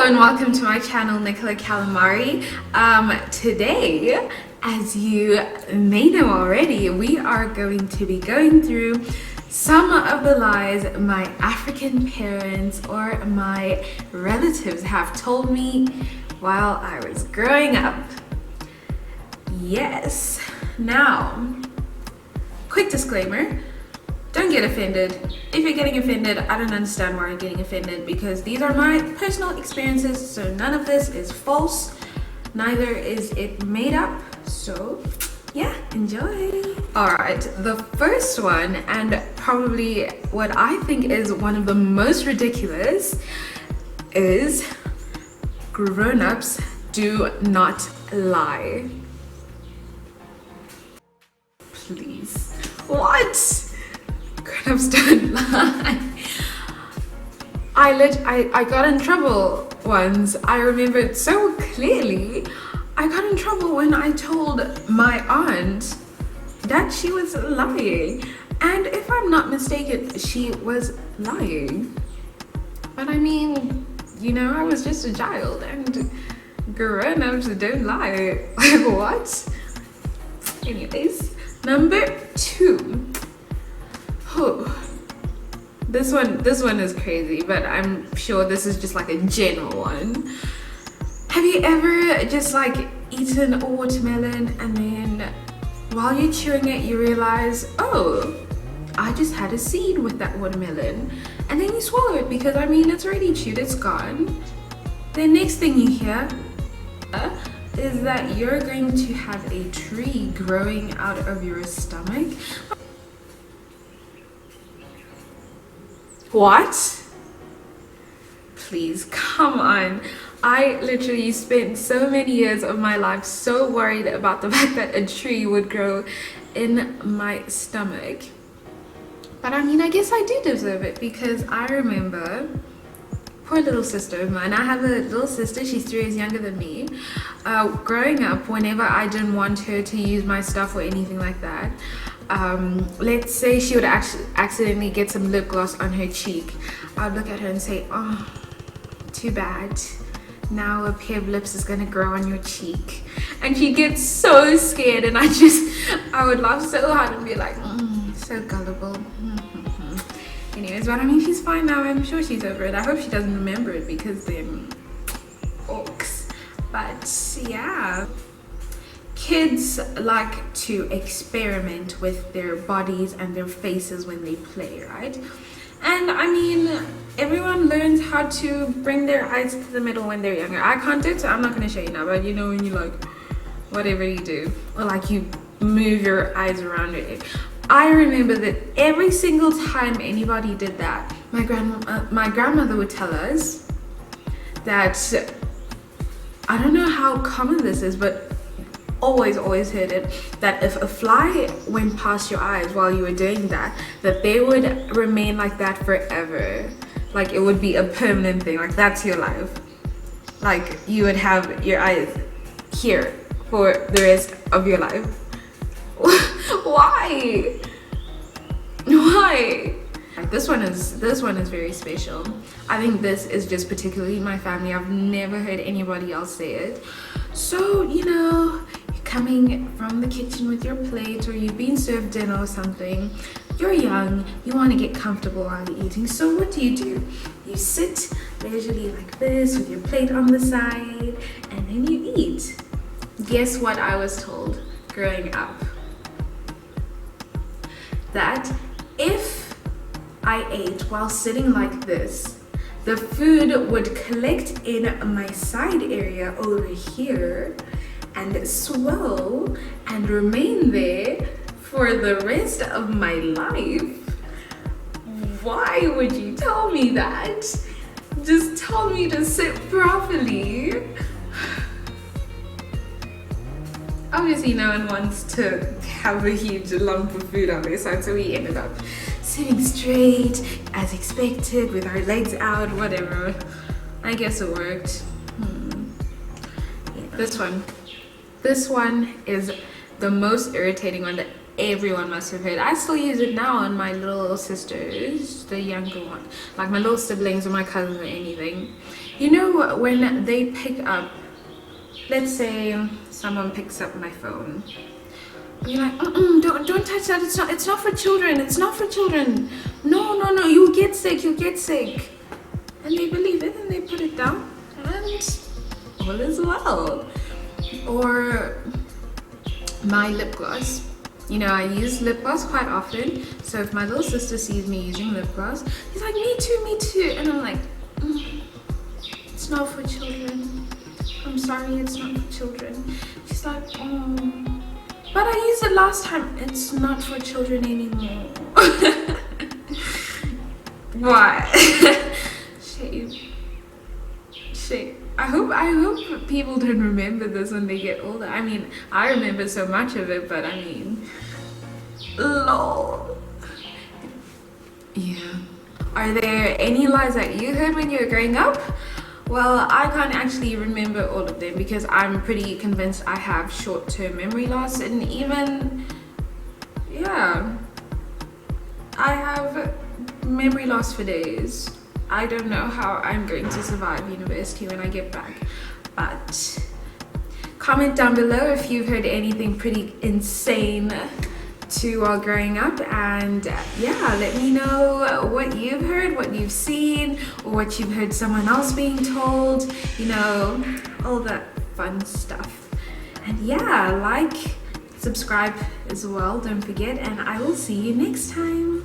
Hello and welcome to my channel, Nicola Calamari. Today, as you may know already, we are going to be going through some of the lies my African parents or my relatives have told me while I was growing up. Yes. Now, quick disclaimer. Don't get offended. If you're getting offended, I don't understand why you're getting offended, because these are my personal experiences, so none of this is false, neither is it made up. So yeah, enjoy. Alright, the first one, and probably what I think is one of the most ridiculous, is grown-ups do not lie. Please. What? Grown-ups don't lie. I got in trouble once. I remember it so clearly. I got in trouble when I told my aunt that she was lying. And if I'm not mistaken, she was lying. But I mean, you know, I was just a child and grown-ups don't lie. Like what? Anyways, number 2. Oh, this one is crazy, but I'm sure this is just like a general one. Have you ever just like eaten a watermelon and then while you're chewing it you realize, oh, I just had a seed with that watermelon, and then you swallow it because I mean it's already chewed, it's gone. The next thing you hear is that you're going to have a tree growing out of your stomach. What? Please, come on. I literally spent so many years of my life so worried about the fact that a tree would grow in my stomach. But I mean, I guess I do deserve it, because I remember, poor little sister of mine, I have a little sister, she's 3 years younger than me. Growing up, whenever I didn't want her to use my stuff or anything like that, let's say she would actually accidentally get some lip gloss on her cheek, I'd look at her and say, oh, too bad, now a pair of lips is gonna grow on your cheek. And she gets so scared, and I would laugh so hard and be like, so gullible. Anyways, but I mean, she's fine now. I'm sure she's over it. I hope she doesn't remember it, because them orcs. But yeah, kids like to experiment with their bodies and their faces when they play, right? And I mean, everyone learns how to bring their eyes to the middle when they're younger. I can't do it, so I'm not going to show you now, but you know when you like, whatever you do, or like you move your eyes around it. I remember that every single time anybody did that, my grandmother would tell us that, I don't know how common this is, but always heard it, that if a fly went past your eyes while you were doing that, that they would remain like that forever. Like it would be a permanent thing, like that's your life. Like you would have your eyes here for the rest of your life. Why? This one is very special. I think this is just particularly my family. I've never heard anybody else say it. So, you know, you're coming from the kitchen with your plate, or you've been served dinner or something. You're young, you want to get comfortable while you're eating. So what do? You sit leisurely like this with your plate on the side, and then you eat. Guess what I was told growing up? That if I ate while sitting like this, the food would collect in my side area over here and swell and remain there for the rest of my life. Why would you tell me that? Just tell me to sit properly. Obviously no one wants to have a huge lump of food on their side, so we ended up sitting straight as expected with our legs out, whatever. I guess it worked. Yeah. This one is the most irritating one that everyone must have heard. I still use it now on my little sisters, the younger one, like my little siblings or my cousins or anything. You know, when they pick up, let's say someone picks up my phone, you're like, don't touch that. It's not for children. It's not for children. No, you'll get sick. You'll get sick. And they believe it and they put it down, and all is well. Or my lip gloss. You know, I use lip gloss quite often. So if my little sister sees me using lip gloss, he's like, me too. And I'm like, it's not for children. I'm sorry, it's not for children. She's like, oh. But I used it last time. It's not for children anymore. What? Shame. I hope people don't remember this when they get older. I mean, I remember so much of it, but I mean, lol. Yeah. Are there any lies that you heard when you were growing up? Well, I can't actually remember all of them because I'm pretty convinced I have short-term memory loss, and even, yeah, I have memory loss for days. I don't know how I'm going to survive university when I get back, but comment down below if you've heard anything pretty insane too while growing up, and yeah, let me know what you've heard, what you've seen, or what you've heard someone else being told, you know, all that fun stuff. And yeah, like, subscribe as well, don't forget, and I will see you next time.